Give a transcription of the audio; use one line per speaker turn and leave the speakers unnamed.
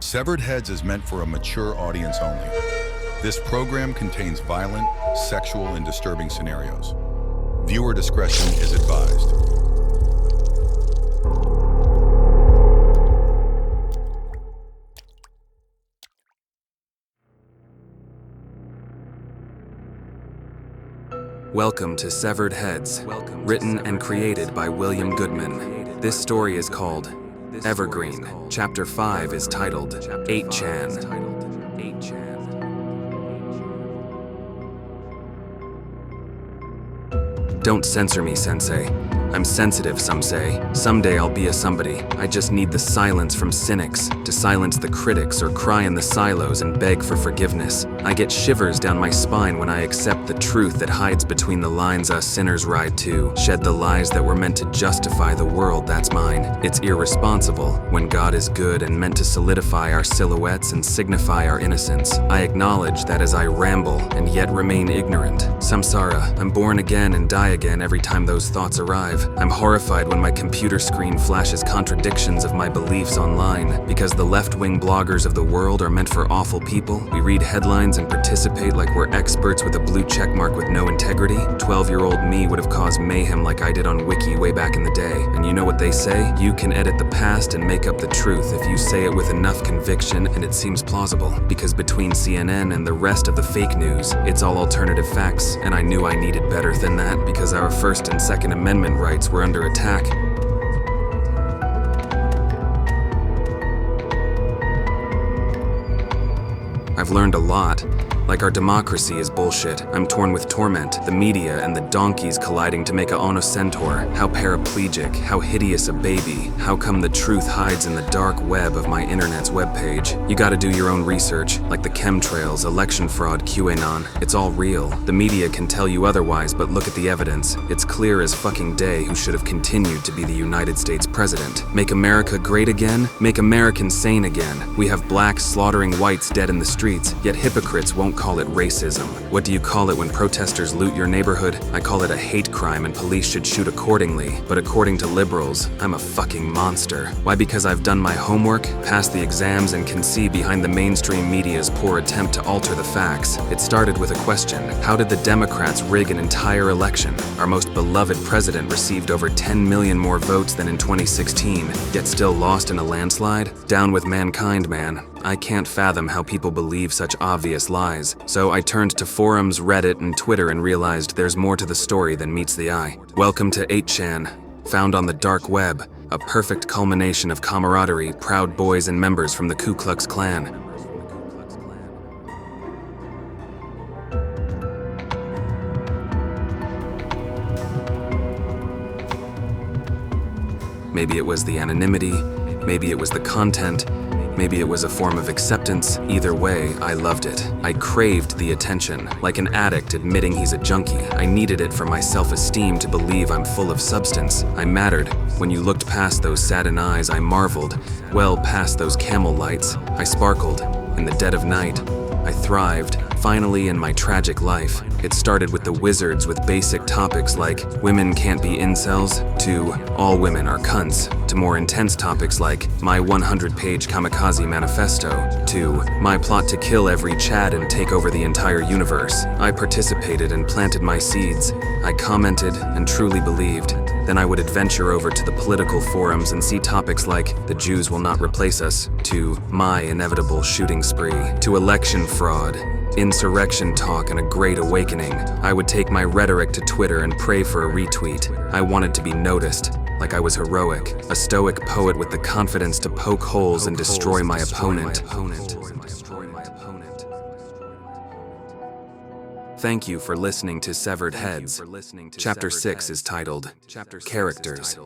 Severed Heads is meant for a mature audience only. This program contains violent, sexual, and disturbing scenarios. Viewer discretion is advised.
Welcome to Severed Heads, written and created by William Goodman. This story is called Evergreen. Chapter 5 is titled 8chan. Don't censor me, Sensei. I'm sensitive, some say. Someday I'll be a somebody. I just need the silence from cynics to silence the critics or cry in the silos and beg for forgiveness. I get shivers down my spine when I accept the truth that hides between the lines us sinners ride to, shed the lies that were meant to justify the world that's mine. It's irresponsible when God is good and meant to solidify our silhouettes and signify our innocence. I acknowledge that as I ramble and yet remain ignorant. Samsara, I'm born again and die again every time those thoughts arrive. I'm horrified when my computer screen flashes contradictions of my beliefs online. Because the left-wing bloggers of the world are meant for awful people, we read headlines and participate like we're experts with a blue checkmark with no integrity. 12-year-old me would have caused mayhem like I did on Wiki way back in the day. And you know what they say? You can edit the past and make up the truth if you say it with enough conviction and it seems plausible. Because between CNN and the rest of the fake news, it's all alternative facts, and I knew I needed better than that because our First and Second Amendment rights were under attack. I've learned a lot. Like our democracy is bullshit. I'm torn with torment, the media and the donkeys colliding to make a Ono centaur. How paraplegic, how hideous a baby. How come the truth hides in the dark web of my internet's webpage? You gotta do your own research, like the chemtrails, election fraud, QAnon. It's all real. The media can tell you otherwise, but look at the evidence. It's clear as fucking day who should have continued to be the United States president. Make America great again? Make Americans sane again. We have blacks slaughtering whites dead in the streets, yet hypocrites won't call it racism. What do you call it when protesters loot your neighborhood? I call it a hate crime and police should shoot accordingly. But according to liberals, I'm a fucking monster. Why? Because I've done my homework, passed the exams, and can see behind the mainstream media's poor attempt to alter the facts. It started with a question. How did the Democrats rig an entire election? Our most beloved president received over 10 million more votes than in 2016, yet still lost in a landslide? Down with mankind, man. I can't fathom how people believe such obvious lies. So I turned to forums, Reddit, and Twitter and realized there's more to the story than meets the eye. Welcome to 8chan, found on the dark web, a perfect culmination of camaraderie, proud boys and members from the Ku Klux Klan. Maybe it was the anonymity, maybe it was the content, maybe it was a form of acceptance. Either way, I loved it. I craved the attention, like an addict admitting he's a junkie. I needed it for my self-esteem to believe I'm full of substance. I mattered. When you looked past those saddened eyes, I marveled. Well past those camel lights, I sparkled. In the dead of night, I thrived. Finally, in my tragic life, it started with the wizards with basic topics like women can't be incels, to all women are cunts, to more intense topics like my 100-page kamikaze manifesto, to my plot to kill every Chad and take over the entire universe. I participated and planted my seeds. I commented and truly believed. Then I would adventure over to the political forums and see topics like the Jews will not replace us, to my inevitable shooting spree, to election fraud, insurrection talk, and a great awakening. I would take my rhetoric to Twitter and pray for a retweet. I wanted to be noticed, like I was heroic, a stoic poet with the confidence to poke holes and destroy my opponent. Thank you for listening to Severed Heads. Chapter 6 is titled Characters.